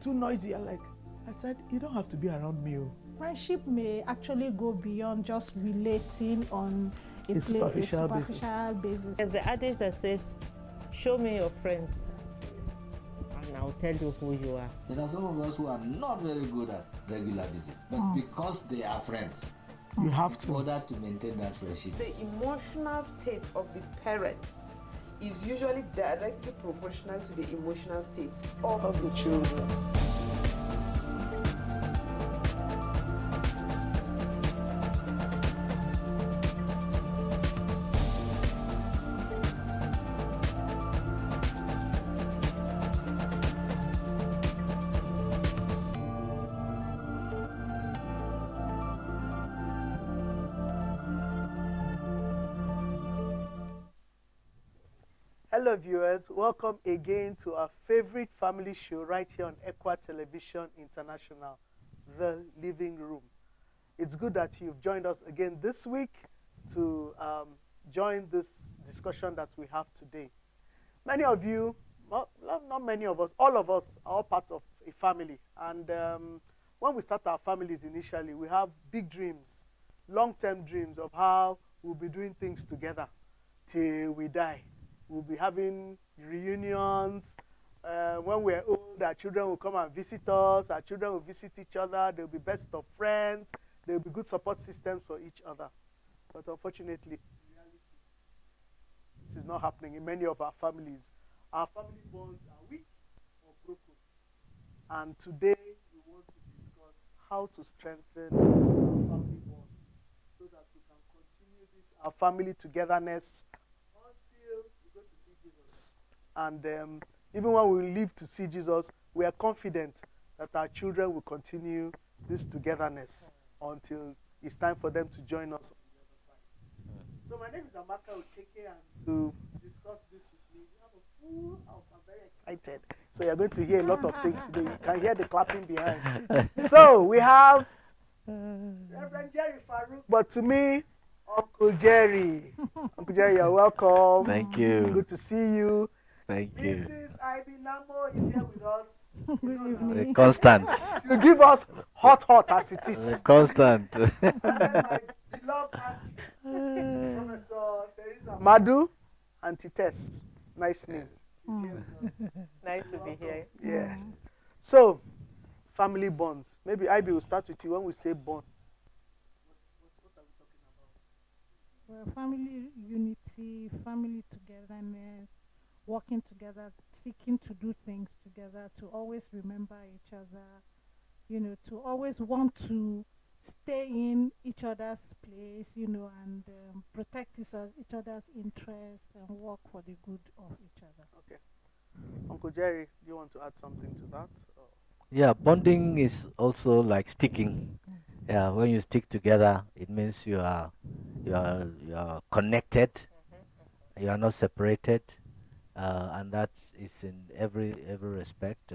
too noisy. I said, you don't have to be around me. Friendship may actually go beyond just relating on a superficial basis. There's the adage that says, show me your friends and I'll tell you who you are. There are some of us who are not very good at regular visit, but because they are friends, you have to. In order to maintain that friendship. The emotional state of the parents is usually directly proportional to the emotional state of the children. Hello viewers, welcome again to our favorite family show right here on Equa Television International, The Living Room. It's good that you've joined us again this week to join this discussion that we have today. Many of you, not many of us, all of us are all part of a family. And when we start our families initially, we have big dreams, long-term dreams of how we'll be doing things together till we die. We'll be having reunions. When we're old, our children will come and visit us. Our children will visit each other. They'll be best of friends. There'll be good support systems for each other. But unfortunately, in reality, this is not happening in many of our families. Our family bonds are weak or broken. And today, we want to discuss how to strengthen our family bonds so that we can continue this, our family togetherness, and even when we live to see Jesus, we are confident that our children will continue this togetherness until it's time for them to join us on the other side. So my name is Amaka Ocheke, and to discuss this with me, we have a full house. I'm very excited. So you're going to hear a lot of things today. You can hear the clapping behind. So we have Reverend Jerry Farouk, but to me, Uncle Jerry. Uncle Jerry, you're welcome. Thank you. Good to see you. Thank you. Mrs. Ivy Namo is here with us. The constant. You give us hot as it is. The constant. And then my beloved auntie, Professor Teresa Madu, Auntie Tess. Nice name. She's here with us. Nice to be here. Yes. So, family bonds. Maybe Ivy will start with you when we say bonds. What are we talking about? Well, family unity, family togetherness, working together, seeking to do things together, to always remember each other, to always want to stay in each other's place, and protect each other's interest and work for the good of each other. Okay. Uncle Jerry, do you want to add something to that? Yeah, bonding is also like sticking. Yeah, when you stick together, it means you are connected. You are not separated. And that is in every respect,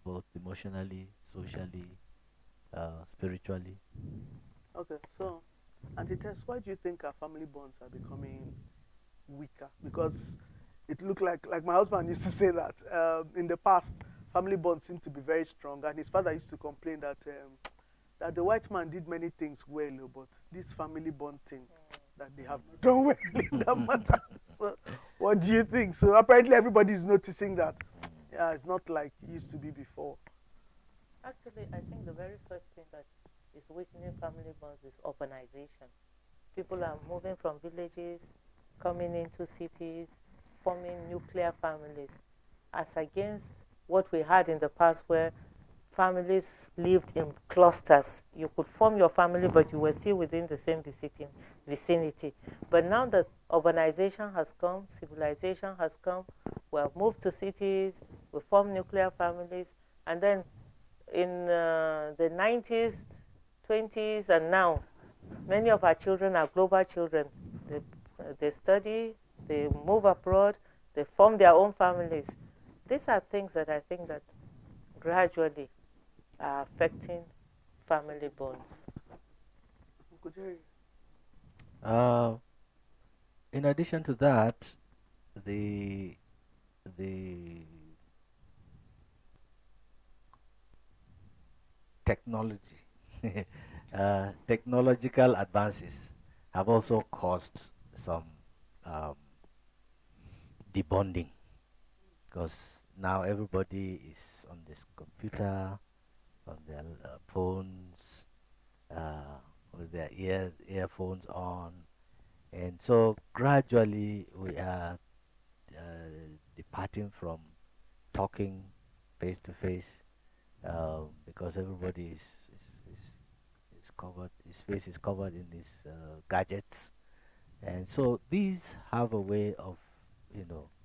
both emotionally, socially, spiritually. Okay, so Auntie Tess, why do you think our family bonds are becoming weaker? Because it looked like my husband used to say that in the past, family bonds seemed to be very strong, and his father used to complain that the white man did many things well, but this family bond thing that they have not done well in that matter. So, what do you think? So apparently everybody is noticing that. Yeah, it's not like it used to be before. Actually, I think the very first thing that is weakening family bonds is urbanization. People are moving from villages, coming into cities, forming nuclear families, as against what we had in the past where families lived in clusters. You could form your family, but you were still within the same vicinity. But now that urbanization has come, civilization has come, we have moved to cities, we form nuclear families, and then in the 90s, 20s, and now, many of our children are global children. They study, they move abroad, they form their own families. These are things that I think that gradually are affecting family bonds. In addition to that, technology, technological advances have also caused some um, debonding, because now everybody is on this computer, on their phones, with their earphones on, and so gradually we are departing from talking face to face, because everybody is covered, his face is covered in these gadgets, and so these have a way of,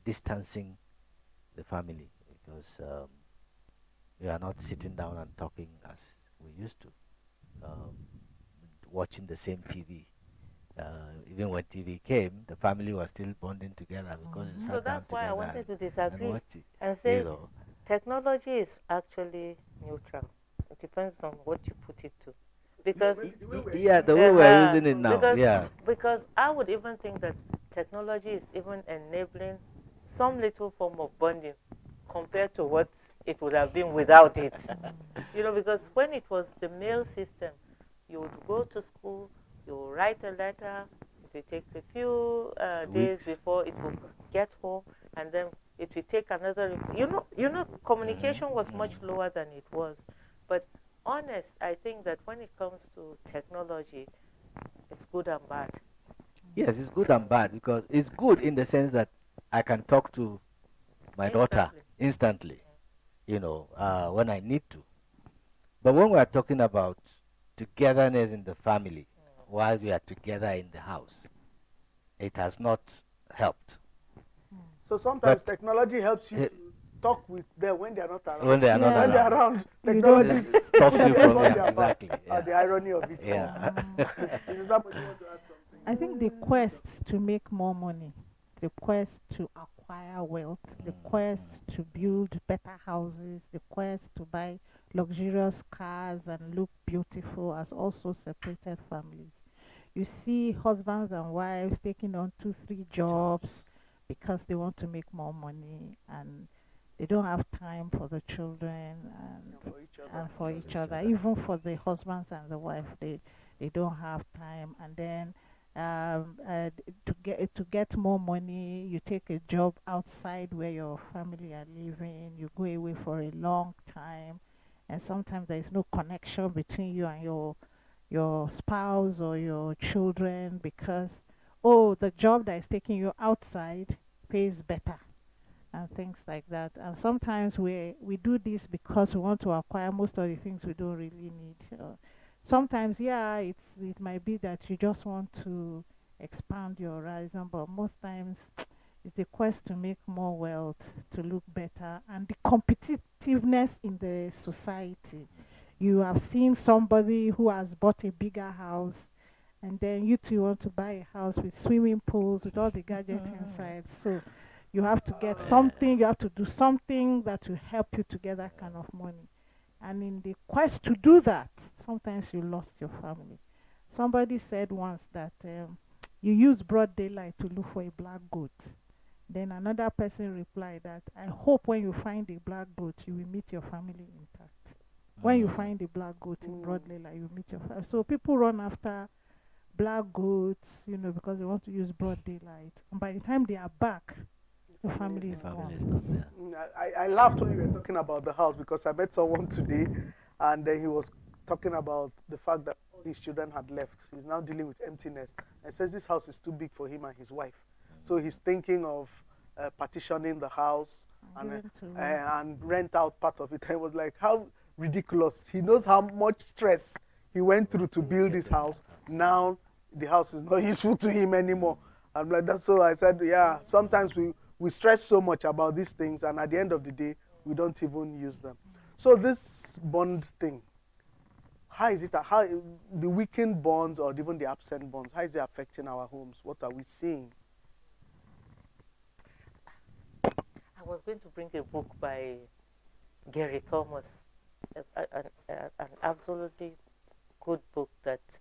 distancing the family, because we are not sitting down and talking as we used to, um, watching the same TV. Even when TV came, the family was still bonding together because you So sat down that's why I together wanted to and disagree watch it. and say You know, technology is actually neutral. It depends on what you put it to. Because yeah, the way we're using it now, because yeah, because I would even think that technology is even enabling some little form of bonding compared to what it would have been without it. Because when it was the mail system, you would go to school, you would write a letter, it will take a few days Weeks. before it will get home, and then it will take another. Communication was much lower than it was. But honest, I think that when it comes to technology, it's good and bad. Yes, it's good and bad, because it's good in the sense that I can talk to my daughter instantly, when I need to. But when we are talking about togetherness in the family while we are together in the house, it has not helped. So sometimes But technology helps you to talk with them when they are not around. when they are not When they are around, around, You don't- technology it stops pushes you them from, off yeah, their back. exactly. The Yeah. irony of it all. Yeah. Mrs. Napa, do you want to add something? I think the quest to make more money, the quest to acquire wealth, the quest to build better houses, the quest to buy luxurious cars and look beautiful has also separated families. You see husbands and wives taking on 2, 3 jobs because they want to make more money, and they don't have time for the children For each other. and for each other. Even for the husbands and the wife, they don't have time. And then to get more money, you take a job outside where your family are living. You go away for a long time, and sometimes there is no connection between you and your spouse or your children, because the job that is taking you outside pays better and things like that. And sometimes we do this because we want to acquire most of the things we don't really need. Sometimes, yeah, it might be that you just want to expand your horizon, but most times it's the quest to make more wealth, to look better, and the competitiveness in the society. You have seen somebody who has bought a bigger house, and then you too want to buy a house with swimming pools, with all the gadgets inside. So you have to get something, you have to do something that will help you to get that kind of money. And in the quest to do that, sometimes you lost your family. Somebody said once that you use broad daylight to look for a black goat. Then another person replied that, I hope when you find a black goat, you will meet your family intact. When you find a black goat in broad daylight, you meet your family. So people run after black goats, because they want to use broad daylight. And by the time they are back, the family is Family gone. is not there. I laughed when you were talking about the house, because I met someone today, and then he was talking about the fact that all his children had left. He's now dealing with emptiness, and says this house is too big for him and his wife. So he's thinking of partitioning the house and rent out part of it. And I was like, how ridiculous. He knows how much stress he went through to build this house. Now the house is not useful to him anymore. I'm like, that's so I said, yeah, sometimes we stress so much about these things, and at the end of the day, we don't even use them. So this bond thing, how is it, how the weakened bonds or even the absent bonds, how is it affecting our homes? What are we seeing? I was going to bring a book by Gary Thomas, an absolutely good book that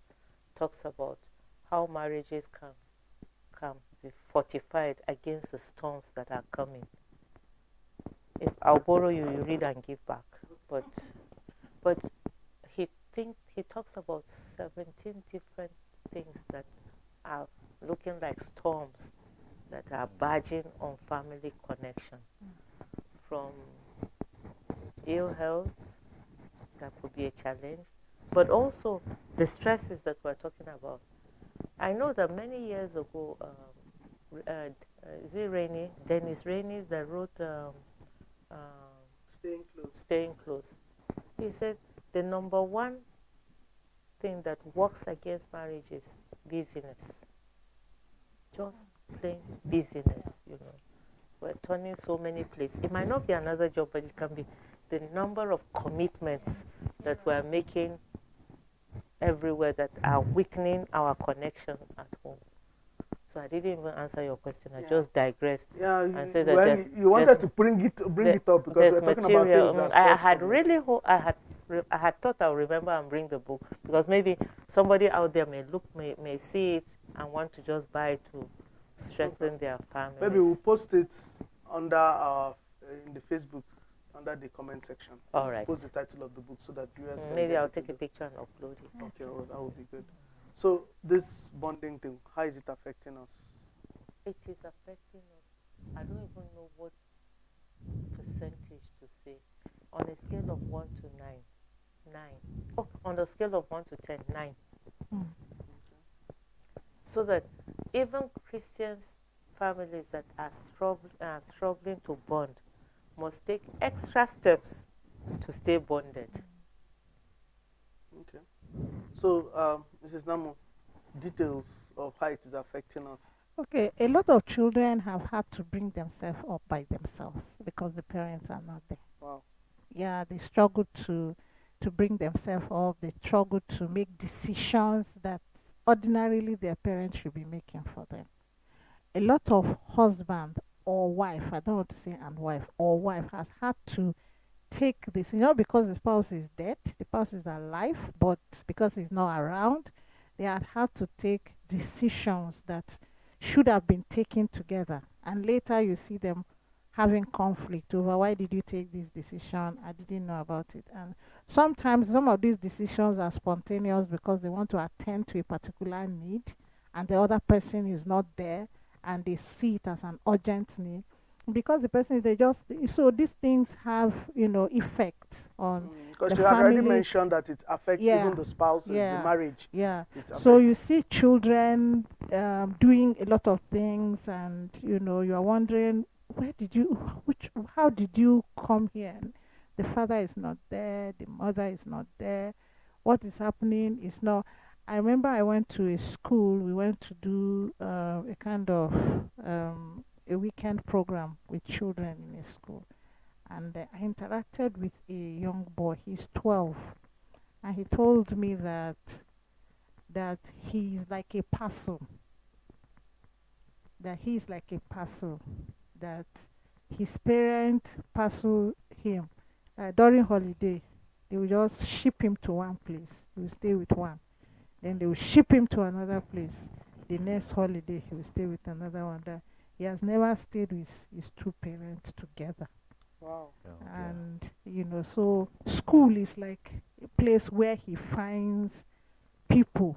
talks about how marriages can be fortified against the storms that are coming. If I'll borrow you, you read and give back. But talks about 17 different things that are looking like storms that are barging on family connection. From ill health, that could be a challenge, but also the stresses that we're talking about. I know that many years ago, is it Rainey? Dennis Rainey that wrote Staying close. Staying Close. He said the number one thing that works against marriage is busyness. Just plain busyness, you know. We're turning so many plates. It might not be another job, but it can be the number of commitments that we're making everywhere that are weakening our connection at home. So I didn't even answer your question. I just digressed Yeah, and said that well, you wanted to bring it up because there's we're talking about material. things that I cause had problem. really I had thought I'll remember and bring the book, because maybe somebody out there may see it and want to just buy it to strengthen their families. Maybe we'll post it under in the Facebook under the comment section. All right. Post the title of the book so that viewers can Maybe get I'll it take a to picture and upload it. Okay, well, that would be good. So this bonding thing, how is it affecting us? It is affecting us. I don't even know what percentage to say. On a scale of 1 to 9. Oh, on a scale of 1 to 10, 9. So that even Christians, families that are struggling to bond, must take extra steps to stay bonded. Okay. So, Mrs. Namo, details of how it is affecting us. Okay, a lot of children have had to bring themselves up by themselves because the parents are not there. Wow. Yeah, they struggle to bring themselves up. They struggle to make decisions that ordinarily their parents should be making for them. A lot of husband or wife, I don't want to say and wife, or wife has had to take this, not because the spouse is dead, the spouse is alive, but because he's not around, they had to take decisions that should have been taken together. And later you see them having conflict over, why did you take this decision? I didn't know about it. And sometimes some of these decisions are spontaneous because they want to attend to a particular need and the other person is not there and they see it as an urgent need. Because the person, so these things have, effects on Because the you had already family. mentioned that it affects even the spouses, the marriage. Yeah. It So you affects. see children doing a lot of things, and you are wondering, how did you come here? And the father is not there, the mother is not there. What is happening is not. I remember I went to a school. We went to do a kind of a weekend program with children in a school, and I interacted with a young boy. He's 12, and he told me that he's like a parcel. That he's like a parcel. That his parents parcel him. During holiday, they will just ship him to one place. He will stay with one. Then they will ship him to another place. The next holiday, he will stay with another one. That he has never stayed with his two parents together. Wow. And so school is like a place where he finds people,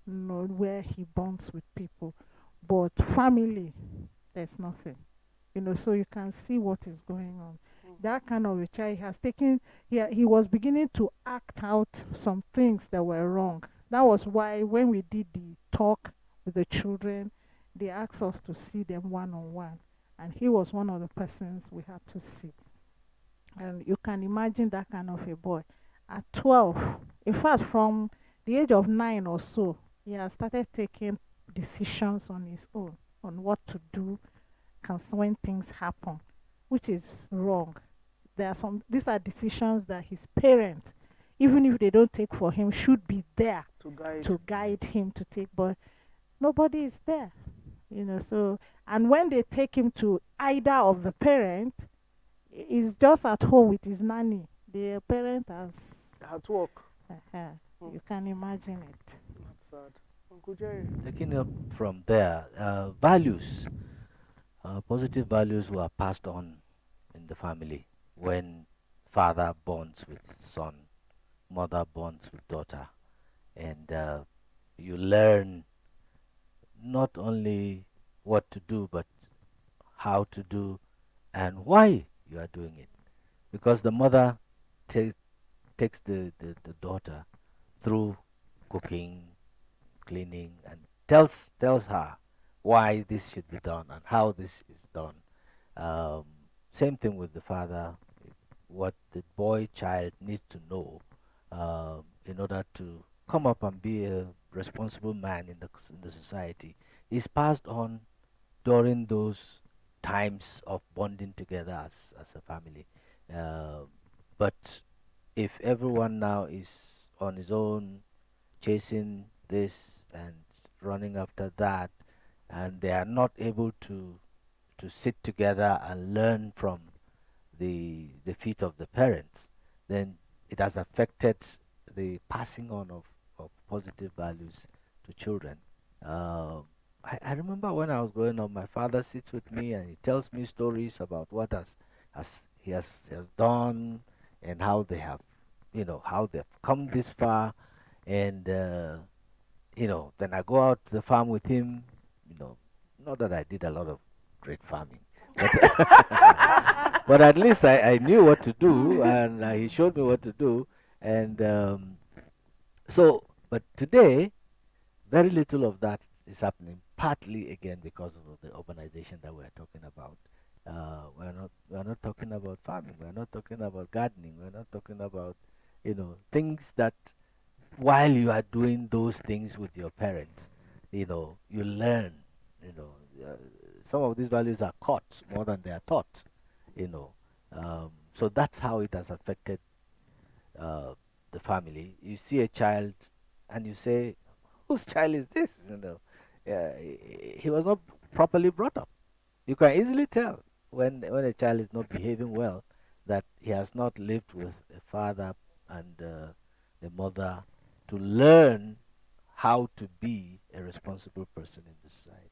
where he bonds with people. But family, there's nothing. So you can see what is going on. That kind of a child has taken, he was beginning to act out some things that were wrong. That was why when we did the talk with the children, they asked us to see them one-on-one. And he was one of the persons we had to see. And you can imagine that kind of a boy. At 12, in fact, from the age of 9 or so, he has started taking decisions on his own, on what to do when things happen, which is wrong. These are decisions that his parents, even if they don't take for him, should be there to guide him to take, but nobody is there. So, and when they take him to either of the parent, he's just at home with his nanny. The parent has At work. You can imagine it. That's sad. Uncle Jerry. Taking up from there, values, positive values were passed on in the family when father bonds with son, mother bonds with daughter, and you learn not only what to do, but how to do and why you are doing it. Because the mother ta- takes the daughter through cooking, cleaning, and tells her why this should be done and how this is done. Um, Same thing with the father, what the boy child needs to know in order to come up and be a responsible man in the society is passed on during those times of bonding together as a family. Uh, but if everyone now is on his own, chasing this and running after that, and they are not able to sit together and learn from the feet of the parents, then it has affected the passing on of positive values to children. I remember when I was growing up, my father sits with me and he tells me stories about what has done and how they have, how they've come this far. And, then I go out to the farm with him, you know, not that I did a lot of great farming, but but at least I knew what to do, and he showed me what to do. And but today, very little of that is happening, partly again because of the urbanization that we're talking about. We're not talking about farming, we're not talking about gardening, we're not talking about, things that while you are doing those things with your parents, you learn, you know, uh, some of these values are caught more than they are taught, you know. So that's how it has affected uh, the family. You see a child and you say, whose child is this? He was not properly brought up. You can easily tell when a child is not behaving well that he has not lived with a father and a mother to learn how to be a responsible person in the society.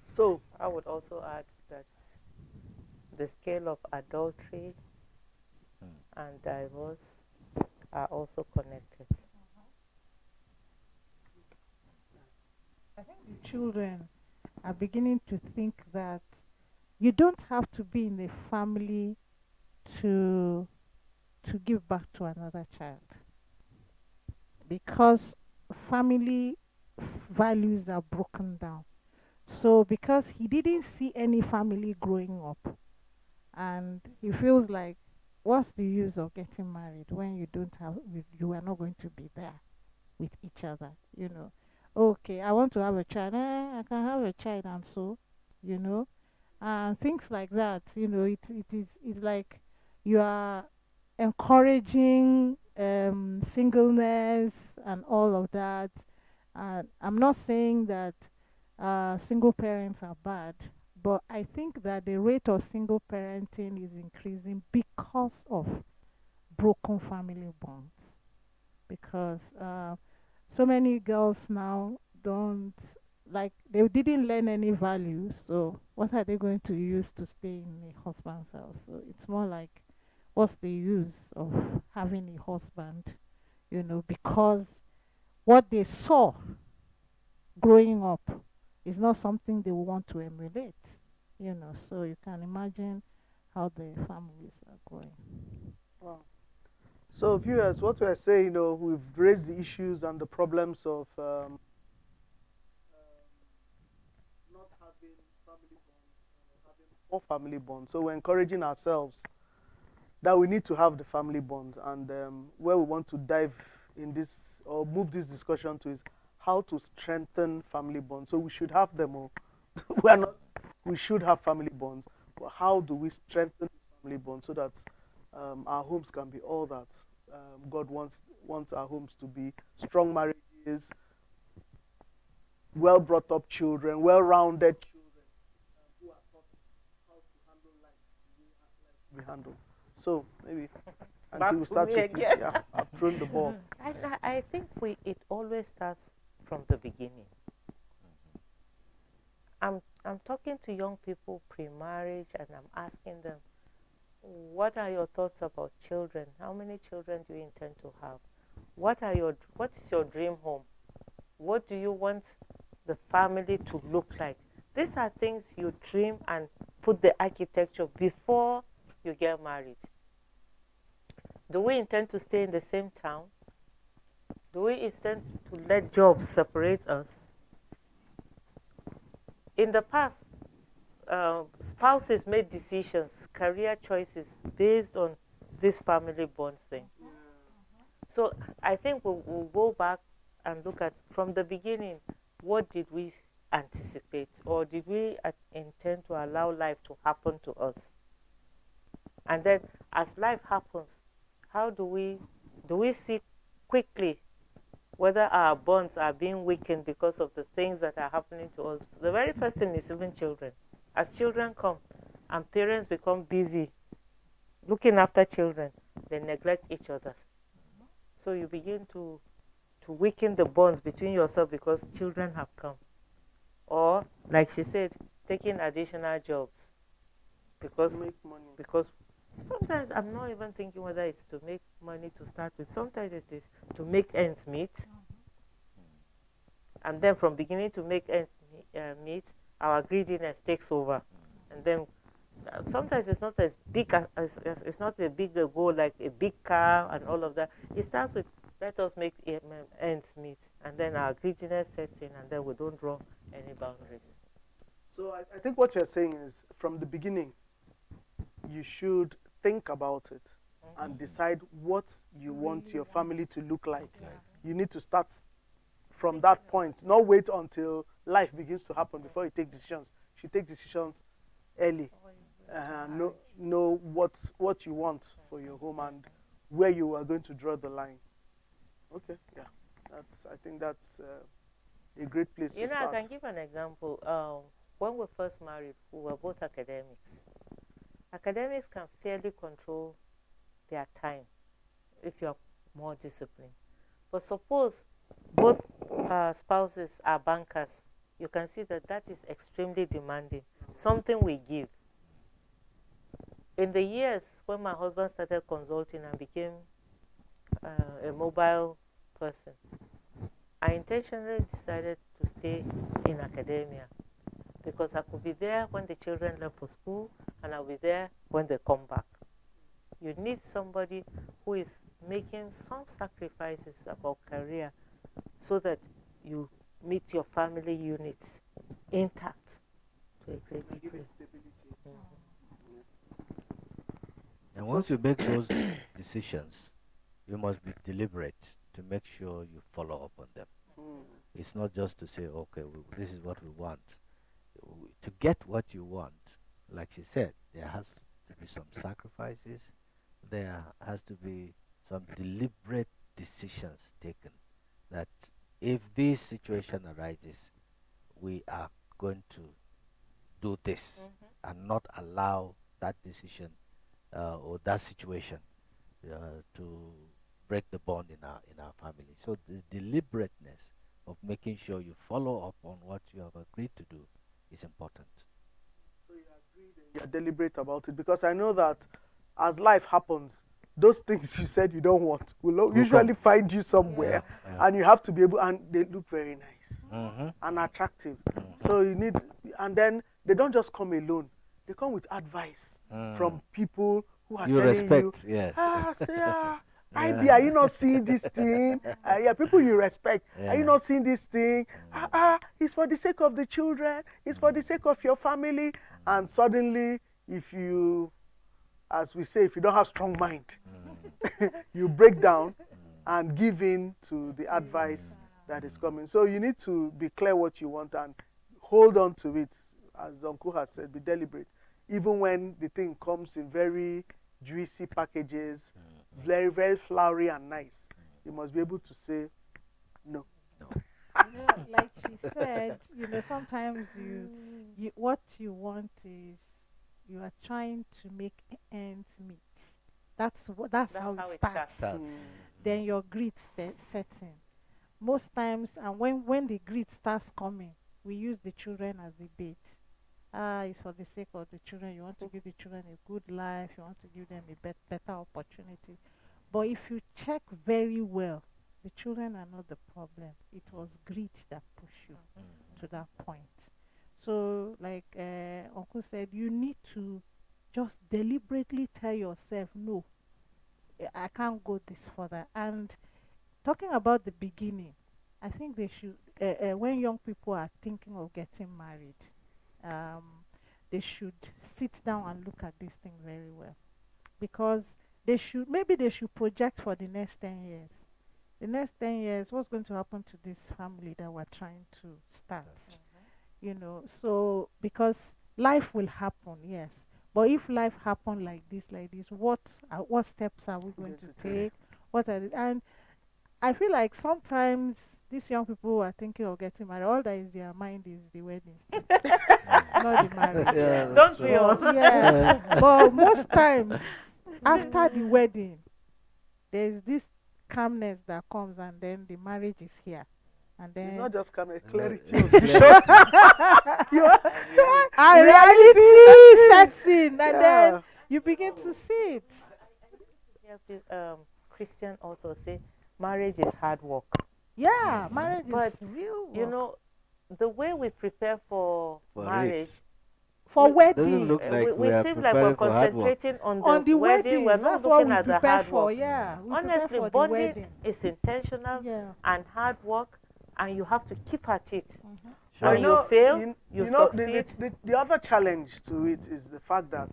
So, I would also add that the scale of adultery Mm. and divorce are also connected. I think the children are beginning to think that you don't have to be in a family to give back to another child, because family values are broken down. So because he didn't see any family growing up, and he feels like, what's the use of getting married when you are not going to be there with each other, Okay, I want to have a child. I can have a child, and so, you know, and things like that. It's like you are encouraging singleness and all of that. And I'm not saying that single parents are bad, but I think that the rate of single parenting is increasing because of broken family bonds. Because so many girls now don't, like, they didn't learn any values, so what are they going to use to stay in a husband's house? So it's more like, what's the use of having a husband, because what they saw growing up is not something they want to emulate, so you can imagine how the families are growing. wow. So, viewers, what we're saying, we've raised the issues and the problems of not having family bonds or having poor family bonds. So, we're encouraging ourselves that we need to have the family bond. And where we want to dive in this or move this discussion to is how to strengthen family bonds. So, we should have them all. We're not, we should have family bonds, but how do we strengthen this family bond so that our homes can be all that God wants our homes to be: strong marriages, well brought up children, well rounded children who are taught how to handle life the way life should be handled. So maybe Back until we to start me with you. again. Yeah, I've thrown the ball. I think it always starts from the beginning. I'm talking to young people pre-marriage, and I'm asking them, what are your thoughts about children? How many children do you intend to have? what is your dream home? What do you want the family to look like? These are things you dream and put the architecture before you get married. Do we intend to stay in the same town? Do we intend to let jobs separate us? In the past, spouses made decisions, career choices based on this family bond thing. So I think we'll go back and look at, from the beginning, what did we anticipate, or did we intend to allow life to happen to us? And then as life happens, how do we see quickly whether our bonds are being weakened because of the things that are happening to us? The very first thing is even children. As children come and parents become busy looking after children, they neglect each other. So you begin to weaken the bonds between yourself because children have come. Or, like she said, taking additional jobs. Because sometimes I'm not even thinking whether it's to make money to start with. Sometimes it is to make ends meet. And then from beginning to make ends meet, our greediness takes over. And then sometimes it's not as big as it's not a big goal like a big car and all of that. It starts with, let us make ends meet, and then our greediness sets in, and then we don't draw any boundaries. So I think what you're saying is, from the beginning, you should think about it and decide what you want your family to look like. You need to start from that point, not wait until life begins to happen before you take decisions. You should take decisions early. Know what you want for your home and where you are going to draw the line. Okay, yeah, I think that's a great place to start. I can give an example. When we first married, we were both academics. Academics can fairly control their time if you're more disciplined. But suppose both spouses are bankers, you can see that is extremely demanding, something we give. In the years when my husband started consulting and became a mobile person, I intentionally decided to stay in academia because I could be there when the children left for school and I'll be there when they come back. You need somebody who is making some sacrifices about career so that you meet your family units intact to a great degree. And once you make those decisions, you must be deliberate to make sure you follow up on them. It's not just to say, okay, this is what we want. To get what you want, like she said, there has to be some sacrifices. There has to be some deliberate decisions taken that if this situation arises, we are going to do this and not allow that decision or that situation to break the bond in our family. So the deliberateness of making sure you follow up on what you have agreed to do is important. So you agree that you're deliberate about it, because I know that as life happens, those things you said you don't want will usually find you somewhere, and you have to be able, and they look very nice and attractive. So you need, and then they don't just come alone. They come with advice from people who are You telling respect, you, yes. IB, are you not seeing this thing? People you respect. Are you not seeing this thing? It's for the sake of the children. It's for the sake of your family. And suddenly, if you, as we say, if you don't have strong mind, you break down and give in to the advice that is coming. So you need to be clear what you want and hold on to it. As Uncle has said, be deliberate. Even when the thing comes in very juicy packages, very, very flowery and nice, you must be able to say no. Like she said, sometimes you what you want is you are trying to make ends meet. That's how it starts. Then your greed sets in. Most times, and when the greed starts coming, we use the children as the bait. It's for the sake of the children. You want to give the children a good life. You want to give them a better opportunity. But if you check very well, The children are not the problem. It was greed that pushed you to that point. So, like Uncle said, you need to just deliberately tell yourself, no, I can't go this further. And talking about the beginning, I think they should, when young people are thinking of getting married, um, they should sit down and look at this thing very well, because they should project for the next 10 years. The next 10 years, what's going to happen to this family that we're trying to start? So because life will happen, yes, but if life happen like this, what steps are we going to take? What are and I feel like sometimes these young people who are thinking of getting married, all that is their mind is the wedding, not the marriage. Yeah, that's Don't true. we all? Yes, but most times after the wedding, there's this calmness that comes, and then the marriage is here, and It's then not just coming, Yeah, clarity yeah, of vision. and reality sets in, and then you begin to see it. Yeah, Christian also say marriage is hard work. Yeah, marriage But is real work. you know, the way we prepare for For marriage, it. For we- Doesn't wedding, look like we we are seem like we're preparing for hard work. concentrating on on the wedding. We're weddings, not that's what looking we at the prepare hard for. work. Yeah, we prepare Honestly, for the bonding wedding. is intentional Yeah. and hard work, and you have to keep at it. Sure. When you fail, you know, succeed. the other challenge to it is the fact that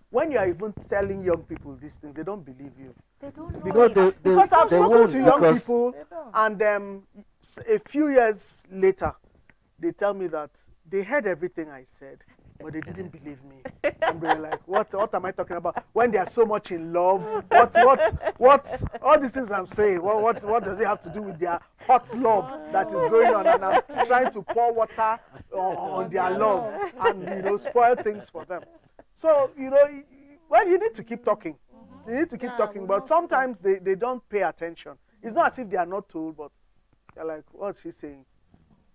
when you are even telling young people these things, they don't believe you. They don't know Because, it. because I've they spoken won't, to young because- people, They don't. and a few years later, they tell me that they heard everything I said, but they didn't believe me. And they're like, what am I talking about? When they are so much in love, what, all these things I'm saying, what does it have to do with their hot love that is going on? And I'm trying to pour water on their love and, spoil things for them. So, well, you need to keep talking. You need to keep talking, we'll but not sometimes they don't pay attention. It's not as if they are not told, but they're like, what's she saying?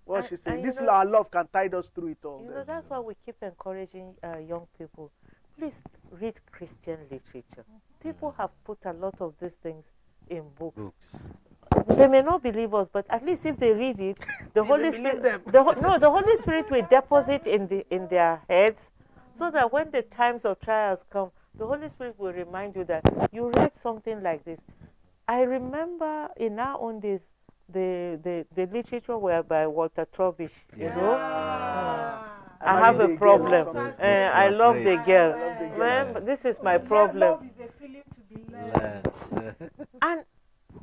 What's she saying? and This you know- our love can tide us through it all. That's why we keep encouraging young people. Please read Christian literature. People have put a lot of these things in books. They may not believe us, but at least if they read it, the Holy believe Spirit, them. the Holy Spirit will deposit in their heads, so that when the times of trials come, the Holy Spirit will remind you that you read something like this. I remember in our own days, the literature were by Walter Trowbridge. You know, I have a problem. I love the girl. love the girl. Man, but this is my problem. Love is a feeling to be learned. And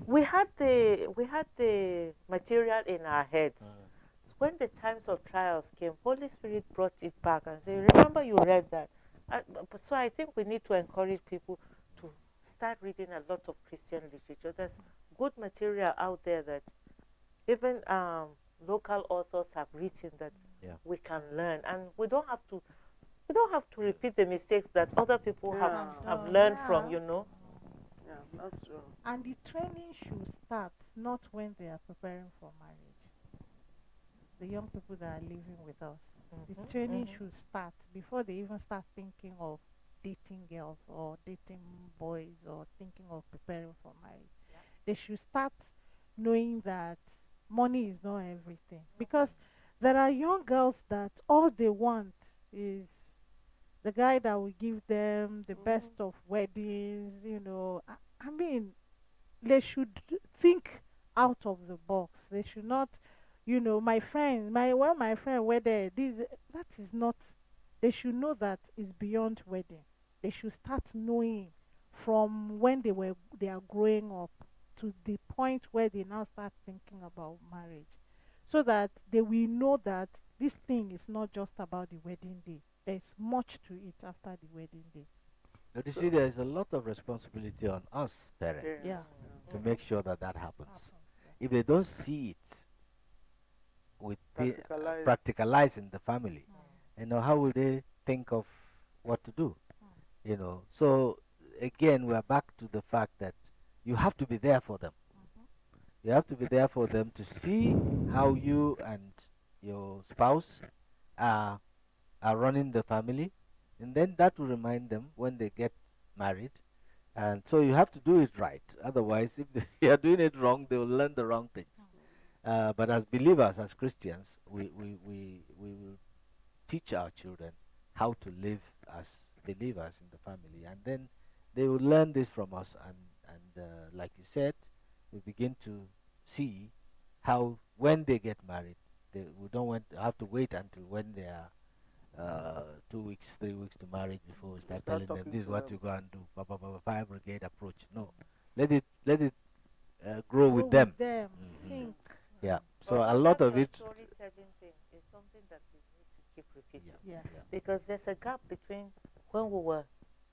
we had the material in our heads. So when the times of trials came, Holy Spirit brought it back and said, remember you read that. So I think we need to encourage people to start reading a lot of Christian literature. There's good material out there that even local authors have written that we can learn, and we don't have to repeat the mistakes that other people have learned from. Yeah, that's true. And the training should start not when they are preparing for marriage. The young people that are living with us, the training should start before they even start thinking of dating girls or dating boys or thinking of preparing for marriage. They should start knowing that money is not everything, because there are young girls that all they want is the guy that will give them the best of weddings. I mean, they should think out of the box. They should not, my friend wedded, that is not. They should know that it's beyond wedding. They should start knowing from when they are growing up to the point where they now start thinking about marriage, so that they will know that this thing is not just about the wedding day. There's much to it after the wedding day. But you see, there is a lot of responsibility on us parents Yeah. to make sure that happens. If they don't see it with practicalize in the family, how will they think of what to do? So again, we are back to the fact that you have to be there for them. You have to be there for them to see how you and your spouse are running the family, and then that will remind them when they get married, And so you have to do it right. Otherwise, if you are doing it wrong, they will learn the wrong things. But as believers, as Christians, we will teach our children how to live as believers in the family, and then they will learn this from us. And like you said, we begin to see how when they get married, we don't have to wait until when they are 2 weeks, 3 weeks to marriage before we start telling them talking this is to what them. you go and do. Fire brigade approach. No, let it grow with them. them, Mhm. sink. Yeah. So But a lot that of your it. storytelling thing is something that we need to keep repeating. Yeah. Because there's a gap between when we were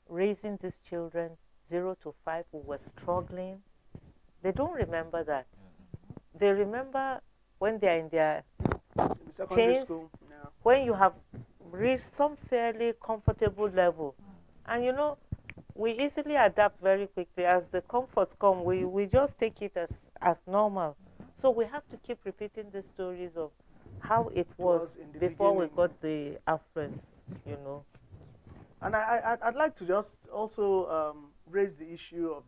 raising these children 0 to 5, we were struggling. They don't remember that. They remember when they're in their In secondary teens, school, yeah. when you have reached some fairly comfortable level. And we easily adapt very quickly. As the comforts come, we just take it as normal. So we have to keep repeating the stories of how it was in the before we beginning. got the affluence. And I'd like to just also raise the issue of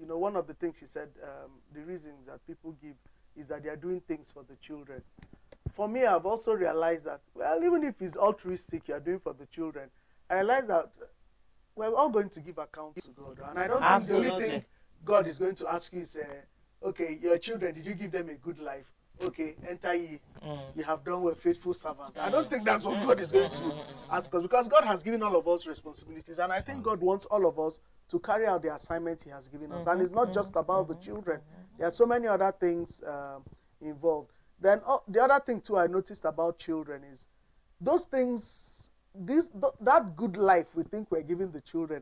one of the things she said, the reasons that people give is that they are doing things for the children. For me, I've also realized that, well, even if it's altruistic, you are doing for the children, I realize that we're all going to give account to God. And I don't think the only Absolutely. thing God is going to ask you is, okay, your children, did you give them a good life? Okay, enter ye. You have done well, faithful servant. I don't think that's what God is going to ask us, because God has given all of us responsibilities. And I think God wants all of us to carry out the assignment he has given us. And it's not just about the children. There are so many other things involved. Then the other thing too I noticed about children is those things, that good life we think we're giving the children.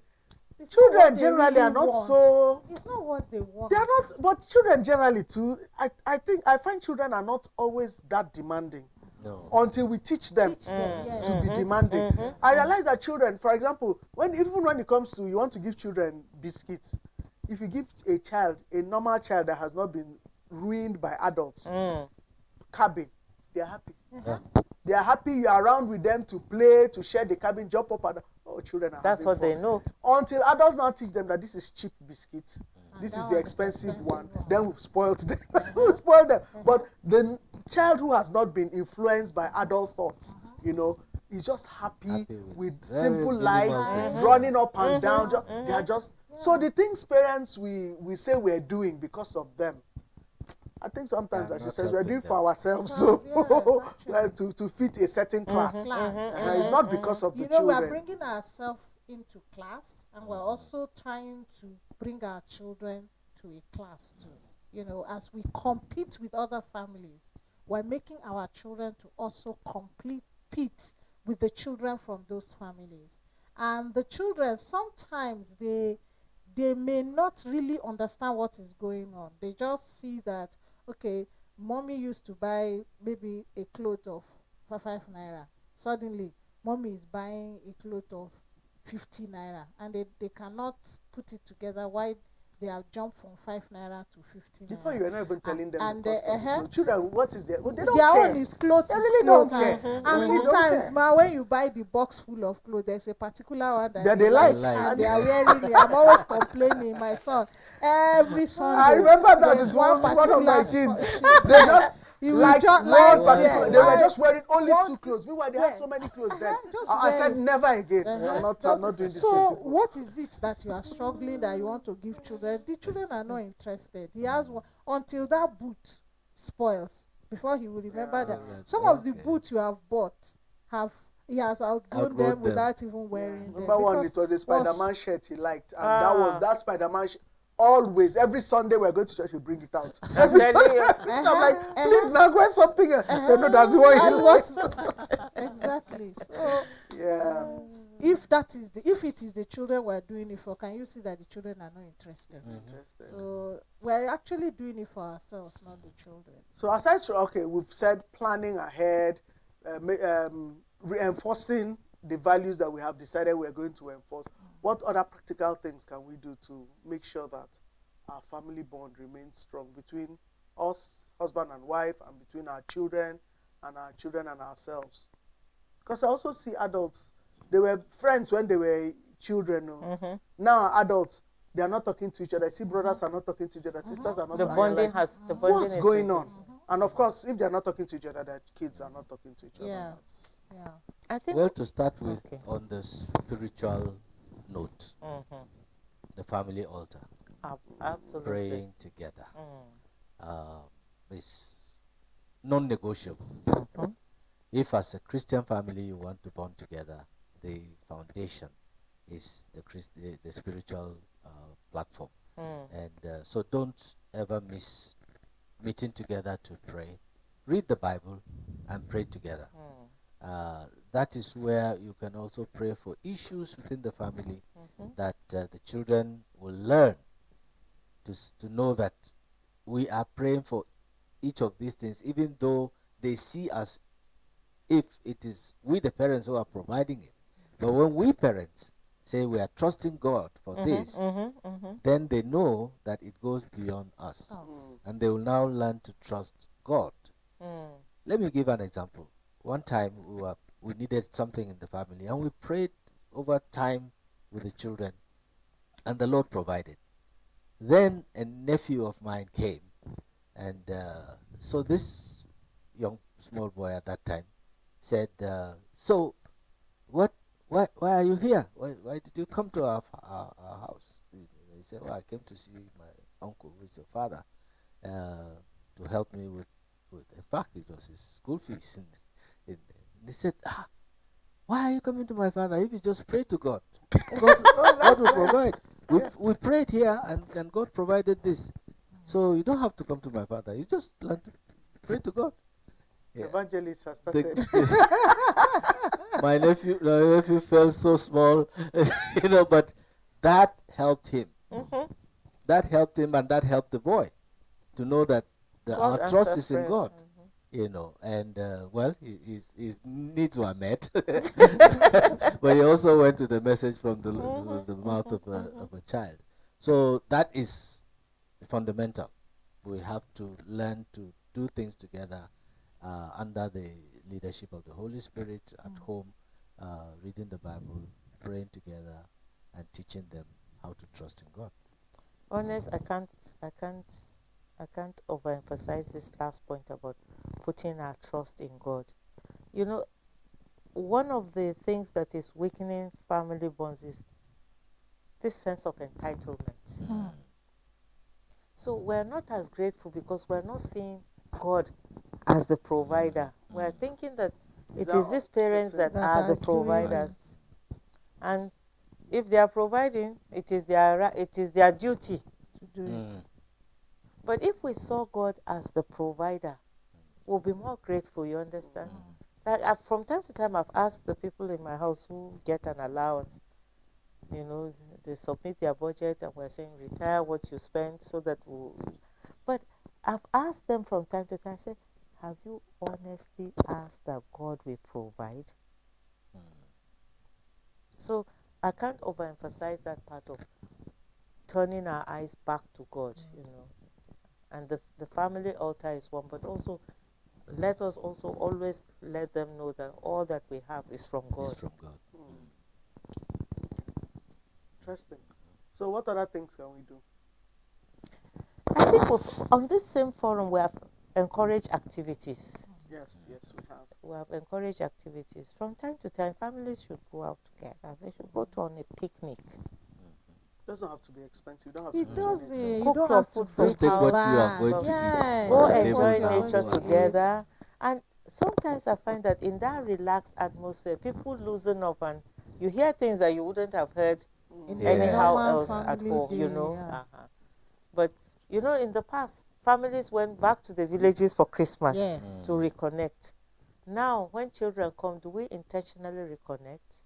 It's not Children what they generally really are not want. so. It's not what they want. They are not, but children generally too. I find children are not always that demanding No. until we teach them Teach them, yes. to be demanding. I realize that children, for example, even when it comes to you want to give children biscuits, if you give a normal child that has not been ruined by adults, cabin, they are happy. They are happy you are around with them to play, to share the cabin, jump up and children are That's having what fun. they know. Until adults now teach them that this is cheap biscuits, this that is the one is expensive expensive one. one. Then we've spoiled them. We've spoiled them. But the child who has not been influenced by adult thoughts, is just happy with very simple minimal life, things. running up and down. They are just so the things parents we say we're doing because of them. I think sometimes, Yeah, as she not says, we're helping doing them. for ourselves, so Yes, actually. to fit a certain class. Class. It's not because of the We are children. bringing ourselves into class, and we're also trying to bring our children to a class too. As we compete with other families, we're making our children to also compete with the children from those families. And the children, sometimes they may not really understand what is going on. They just see that, okay, mommy used to buy maybe a cloth of 5 naira. Suddenly, mommy is buying a cloth of 50 naira, and they cannot put it together why they have jumped from 5 naira to 50 Before naira. you are not even telling them and the cost of the clothes. Children, what is their? Well, they don't their care. own is clothes. They is really clothes, don't care. and Really don't sometimes, care. ma, when you buy the box full of clothes, there's a particular one that they like. and they are wearing it. I'm always complaining, my son. Every Sunday, I remember that there's it was one of my particular kids. so- They just he will like just one like particular. yeah, They were like just wearing only one- 2 clothes. Meanwhile, they yeah. had so many clothes then. Just I said wear it. never again. I'm not doing this. So what is it that you are struggling that you want to give children? The children are not interested. He has one until that boot spoils before he will remember that some of the boots you have bought he has outgrown them without even wearing them. Remember one? It was a Spider-Man shirt he liked, and that Spider-Man. Always, every Sunday we're going to church, we bring it out. Every Sunday, I'm like, please now wear something else. Say no, that's what you like. Exactly. So Yeah. if it is the children we're doing it for, can you see that the children are not interested? So we're actually doing it for ourselves, not the children. So aside from we've said planning ahead, reinforcing the values that we have decided we're going to enforce. What other practical things can we do to make sure that our family bond remains strong between us, husband and wife, and between our children and ourselves? Because I also see adults, they were friends when they were children. Now adults, they are not talking to each other. I see brothers are not talking to each other, sisters are not The talking. bonding Like, the bonding what's is going really- on? And of course, if they are not talking to each other, their kids are not talking to each other. Yeah. That's- Yeah. I think. Well, to start with, Okay. on the spiritual note, Mhm. the family altar, Absolutely. praying together, Mm. is non-negotiable. Mhm. If as a Christian family you want to bond together, the foundation is the spiritual platform. Mm. And so don't ever miss meeting together to pray. Read the Bible and pray together. That is where you can also pray for issues within the family, that the children will learn to know that we are praying for each of these things, even though they see us if it is we the parents who are providing it. But when we parents say we are trusting God for this, then they know that it goes beyond us. And they will now learn to trust God. Let me give an example. One time we needed something in the family, and we prayed over time with the children, and the Lord provided. Then a nephew of mine came, and so this young small boy at that time said, so why are you here? Why did you come to our house? He said, well, I came to see my uncle, who is your father, to help me with in fact, it was his school fees. And they said, why are you coming to my father if you just pray to God? God will provide. We prayed here, and God provided this. So you don't have to come to my father. You just learn to pray to God. Yeah. Evangelists have started. My nephew felt so small, but that helped him. That helped him, and that helped the boy to know that our trust is in God. And well, his needs were met, but he also went to the message from the mouth of a child. So that is fundamental. We have to learn to do things together under the leadership of the Holy Spirit at home, reading the Bible, praying together, and teaching them how to trust in God. Honest, I can't overemphasize this last point about putting our trust in God. One of the things that is weakening family bonds is this sense of entitlement. So we're not as grateful because we're not seeing God as the provider. We're thinking that it is these parents that are the providers. And if they are providing, it is their duty To do it. But if we saw God as the provider, we'll be more grateful, you understand? Like from time to time, I've asked the people in my house who get an allowance, they submit their budget and we're saying, retire what you spend so that But I've asked them from time to time, I say, have you honestly asked that God will provide? So I can't overemphasize that part of turning our eyes back to God, And the family altar is one, but also let us also always let them know that all that we have is from God. It's from God. Interesting. So what other things can we do? I think on this same forum we have encouraged activities. Yes, we have. We have encouraged activities. From time to time, families should go out together. They should go on a picnic. It doesn't have to be expensive. You don't have It to does. do Cook your food from Just take what you are house. going to Yes. eat. Go on the Take enjoy what table you are now, nature go going and to eat. together. And sometimes I find that in that relaxed atmosphere, people loosen up and you hear things that you wouldn't have heard In Yeah. anyhow normal else at families, home, yeah. But, in the past, families went back to the villages for Christmas Yes. to reconnect. Now, when children come, do we intentionally reconnect?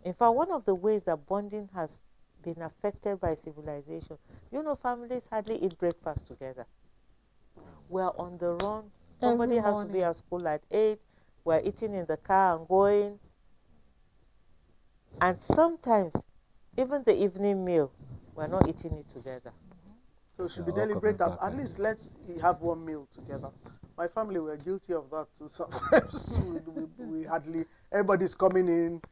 In fact, one of the ways that bonding has been affected by civilization, families hardly eat breakfast together. We're on the run. Somebody has to be morning. at school at 8. We're eating in the car and going. And sometimes, even the evening meal, we're not eating it together. So it should They're be all deliberate. coming back At and least eat. let's have one meal together. My family were guilty of that too. Sometimes we hardly, everybody's coming in,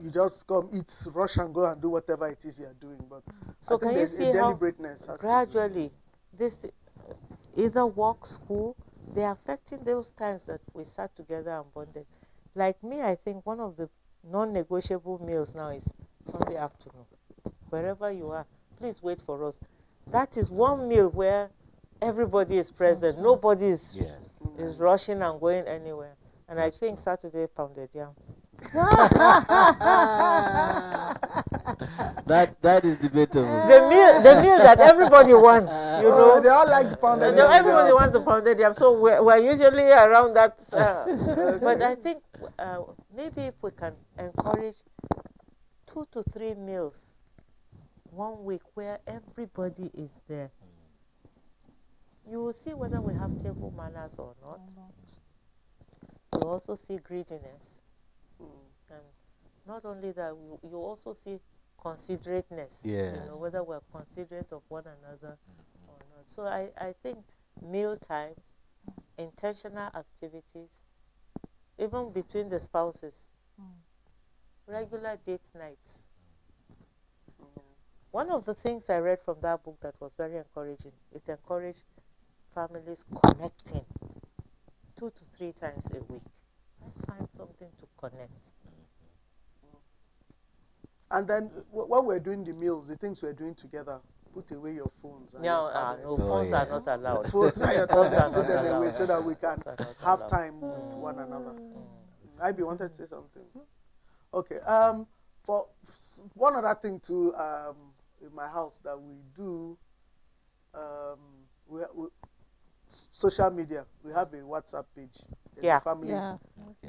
you just come, eat, rush and go and do whatever it is you're doing. But So I think can you there's see a how deliberateness has to do. gradually this either work, school, they're affecting those times that we sat together and bonded. Like me, I think one of the non-negotiable meals now is Sunday afternoon. Wherever you are, please wait for us. That is one meal where everybody is present. Nobody is Yes. rushing and going anywhere. And I think Saturday pounded yam. That is debatable. The meal that everybody wants, you know. They all like the pounded yam. Everybody wants the pounded yam, so we're usually around that. But I think maybe if we can encourage 2 to 3 meals 1 week where everybody is there, you will see whether we have table manners or not. You also see greediness. And not only that, you also see considerateness. Yes. You know, whether we're considerate of one another or not. So I think meal times, intentional activities, even between the spouses, regular date nights. One of the things I read from that book that was very encouraging, it encouraged families connecting 2 to 3 times a week. Let's find something to connect. And then when we're doing the meals, the things we're doing together, put away your phones. And No, your tablets. no, phones are not allowed. Phones and your Phones tablets, are put not them away allowed. so that we can Phones are not have allowed. time with one another. Ivy wanted to say something. Okay. For one other thing too, in my house that we do, we social media. We have a WhatsApp page. There's Yeah. a family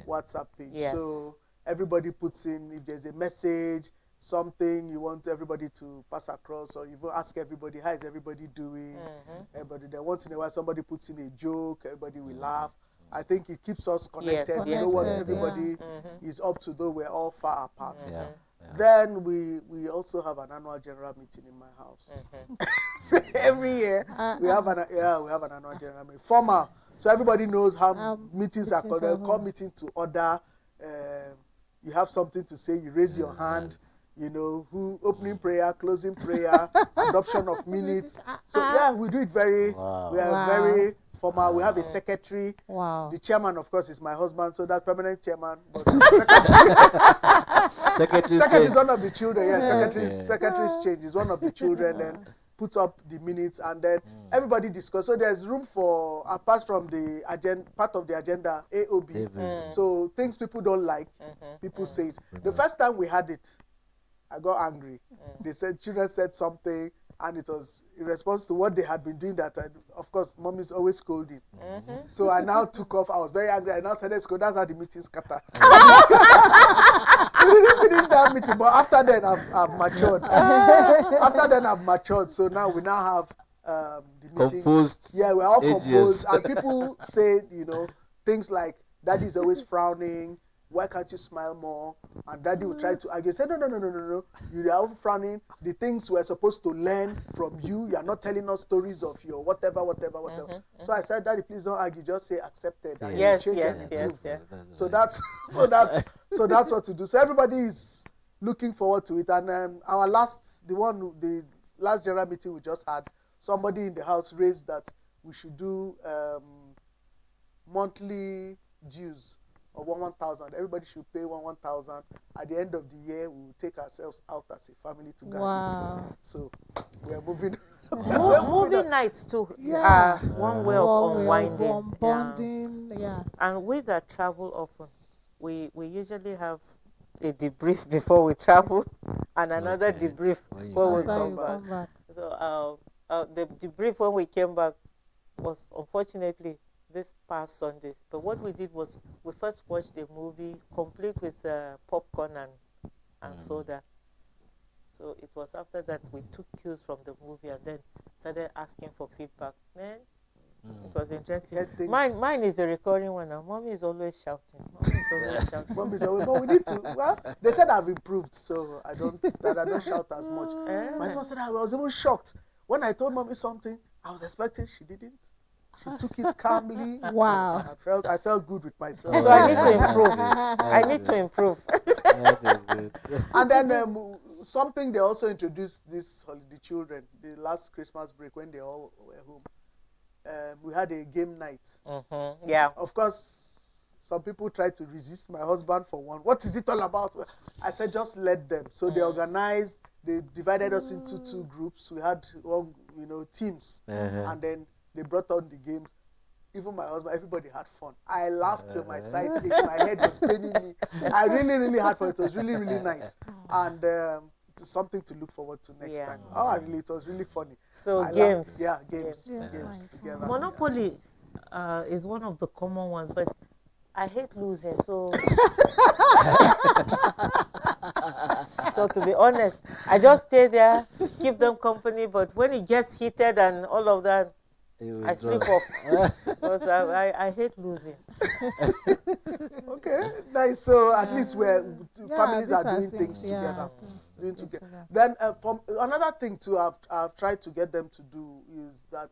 WhatsApp page. Yes. So everybody puts in, if there's a message, something you want everybody to pass across, or you ask everybody, how is everybody doing? Everybody. Then once in a while, somebody puts in a joke. Everybody will laugh. I think it keeps us connected. Yes, We know what yes, everybody is up to, though we're all far apart. Yeah. Then we also have an annual general meeting in my house. Every year we have an annual general meeting. Formal, so everybody knows how meetings are called. They call meeting to order. You have something to say, you raise your hand. You know, who opening prayer, closing prayer, adoption of minutes. So yeah, we do it very. We are very formal. We have a secretary. Wow. The chairman, of course, is my husband, so that's permanent chairman. But secretary is one of the children. Yeah, secretary's change is one of the children. Then puts up the minutes, and then everybody discuss. So there's room for, apart from the agenda, part of the agenda, AOB. So things people don't like, people say it. The first time we had it, I got angry. They said children said something, and it was in response to what they had been doing. That of course, mom is always scolding. So I now took off. I was very angry. I now said, "Let's go." That's how the meeting scattered. We didn't finish that meeting, but after then I've matured. After then I've matured. So now we have the meeting. Composed. Yeah, we're all ages. composed, and people say, things like, "Daddy is always frowning. Why can't you smile more?" And Daddy will try to argue. Say, no. You are frowning. The things we're supposed to learn from you. You are not telling us stories of your whatever. So I said, "Daddy, please don't argue. Just say accepted." And Yes. change and improve. So that's what to do. So everybody is looking forward to it. And the last general meeting we just had, somebody in the house raised that we should do monthly dues of 1,000. Everybody should pay 1,000. At the end of the year, we will take ourselves out as a family to go and eat. So we are moving. Movie nights too are one way of unwinding. Bonding, And we that travel often, we usually have a debrief before we travel, and another debrief when we come back. So the debrief when we came back was unfortunately this past Sunday. But what we did was we first watched the movie complete with popcorn and soda. So it was after that we took cues from the movie and then started asking for feedback. Man, it was interesting. Mine is the recurring one. Now. Mommy is always shouting. But we need to. Well, they said I've improved, so I don't shout as much. My son said I was even shocked when I told Mommy something. I was expecting, she didn't. She took it calmly. Wow. I felt good with myself. So I need to improve. That is good. And then something they also introduced this holiday children, the last Christmas break when they all were home. We had a game night. Yeah. Of course, some people tried to resist my husband for one. What is it all about? I said, just let them. So they organized, they divided us into 2 groups. We had one, teams. And then they brought on the games. Even my husband, everybody had fun. I laughed till my sides ached. My head was paining me. I really, really had fun. It was really, really nice. And it's something to look forward to next time. It was really funny. So games. Games Nice. together. Monopoly is one of the common ones, but I hate losing. So, so to be honest, I just stay there, keep them company. But when it gets heated and all of that, I sleep off. Because I hate losing. Okay, nice. So at least families are doing things together. Then from another thing too, I've tried to get them to do is that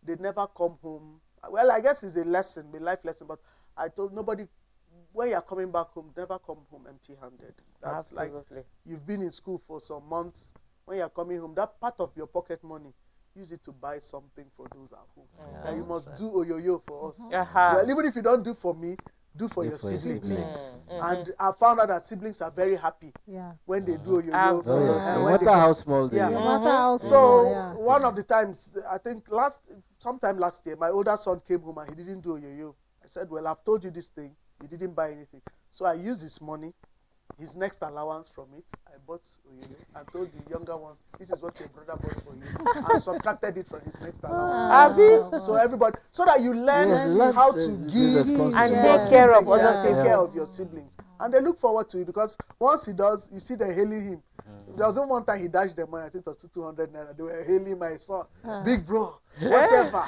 they never come home. Well, I guess it's a life lesson. But I told nobody, when you're coming back home, never come home empty-handed. That's Absolutely. like you've been in school for some months. When you're coming home, that part of your pocket money, use it to buy something for those at home. And you must do oyoyo for us. Well, even if you don't do for me, do for your siblings. And I found out that siblings are very happy when they do oyoyo. No matter how small they are. No matter how So small, one of the times, I think sometime last year, my older son came home and he didn't do oyoyo. I said, well, I've told you this thing. You didn't buy anything. So I used his money, his next allowance from it. I bought oyoyo and told the younger ones, this is what your brother bought for you. And subtracted it from his next allowance. So everybody, so that you learn how to give and take care of other take people. care of your siblings. And they look forward to it because once he does, you see them hailing him. There was one time he dashed them money, I think it was 200 naira. They were hailing my son, big bro, whatever.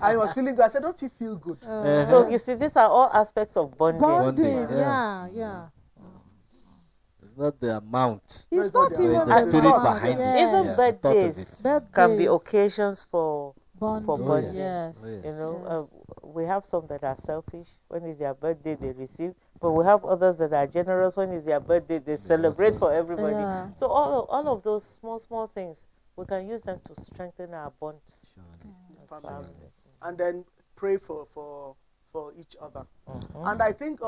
I was feeling good. I said, don't you feel good? So you see, these are all aspects of bonding. bonding, yeah. It's not the amount. It's No, not it's not even the spirit about behind it. Even Yeah, the thought of birthdays it. can be occasions for bonding. Yes. You know, we have some that are selfish. When is their birthday, they receive. But we have others that are generous. When is their birthday, they celebrate for everybody. Yeah. So all of those small things, we can use them to strengthen our bonds as family. And then pray for each other. And I think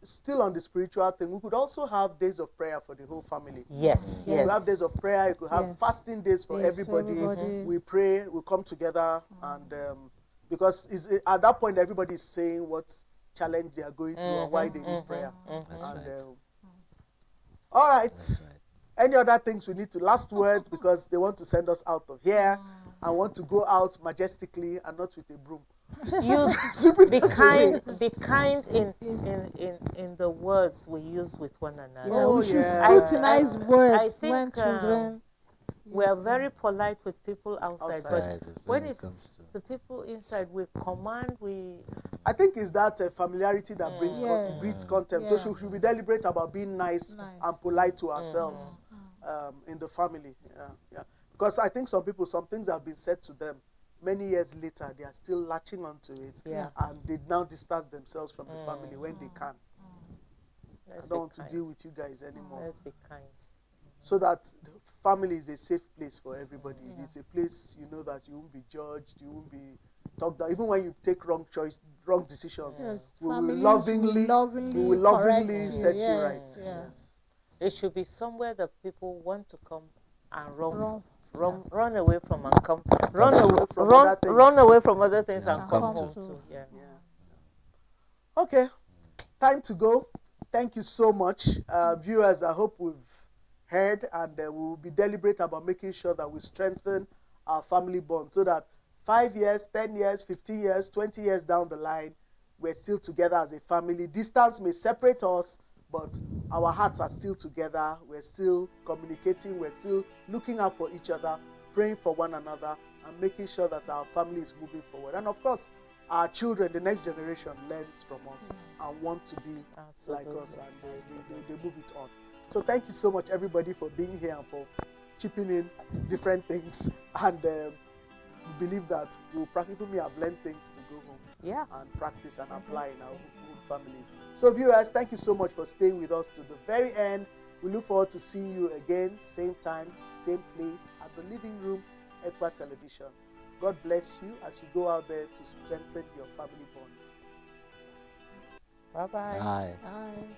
still on the spiritual thing, we could also have days of prayer for the whole family. Yes, You could have days of prayer. You could have Yes. fasting days for Yes, everybody. everybody. We pray. We come together, and because at that point everybody is saying what challenge they are going through and why they need prayer. That's And, right. all right. That's right. Any other things we need to last words because they want to send us out of here and want to go out majestically and not with a broom. Be kind in the words we use with one another. Yeah, we should yeah. scrutinize words I think, when children. We are very polite with people outside, Outside. but When when it it's comes to- the people inside, we command, I think it's that familiarity that brings Yes. breeds contempt. Yeah. So we should be deliberate about being nice and polite to ourselves in the family. Yeah. Because I think some things have been said to them many years later, they are still latching onto it. Yeah. And they now distance themselves from the family when they can. I let's don't be want to kind. deal with you guys anymore. Let's be kind. So that the family is a safe place for everybody. It's a place you know that you won't be judged, you won't be talked down. Even when you take wrong decisions, Yes. we will Families lovingly correct you. set you Yes, right. yes. It should be somewhere that people want to come and Run. run away from and come run away from other things. run away from other things and come come to. home to. Yeah. Yeah. Okay, time to go. Thank you so much, viewers. I hope we've heard, and we will be deliberate about making sure that we strengthen our family bond, so that 5 years, 10 years, 15 years, 20 years down the line, we're still together as a family. Distance may separate us, but our hearts are still together. We're still communicating. We're still looking out for each other, praying for one another, and making sure that our family is moving forward. And of course, our children, the next generation, learns from us and want to be like us, and they move it on. So thank you so much, everybody, for being here and for chipping in different things. And we believe that we'll practically have learned things to go home Yeah. and practice and apply in our own families. So viewers, thank you so much for staying with us to the very end. We look forward to seeing you again, same time, same place, at the Living Room, Equa Television. God bless you as you go out there to strengthen your family bonds. Bye-bye. Bye. Bye.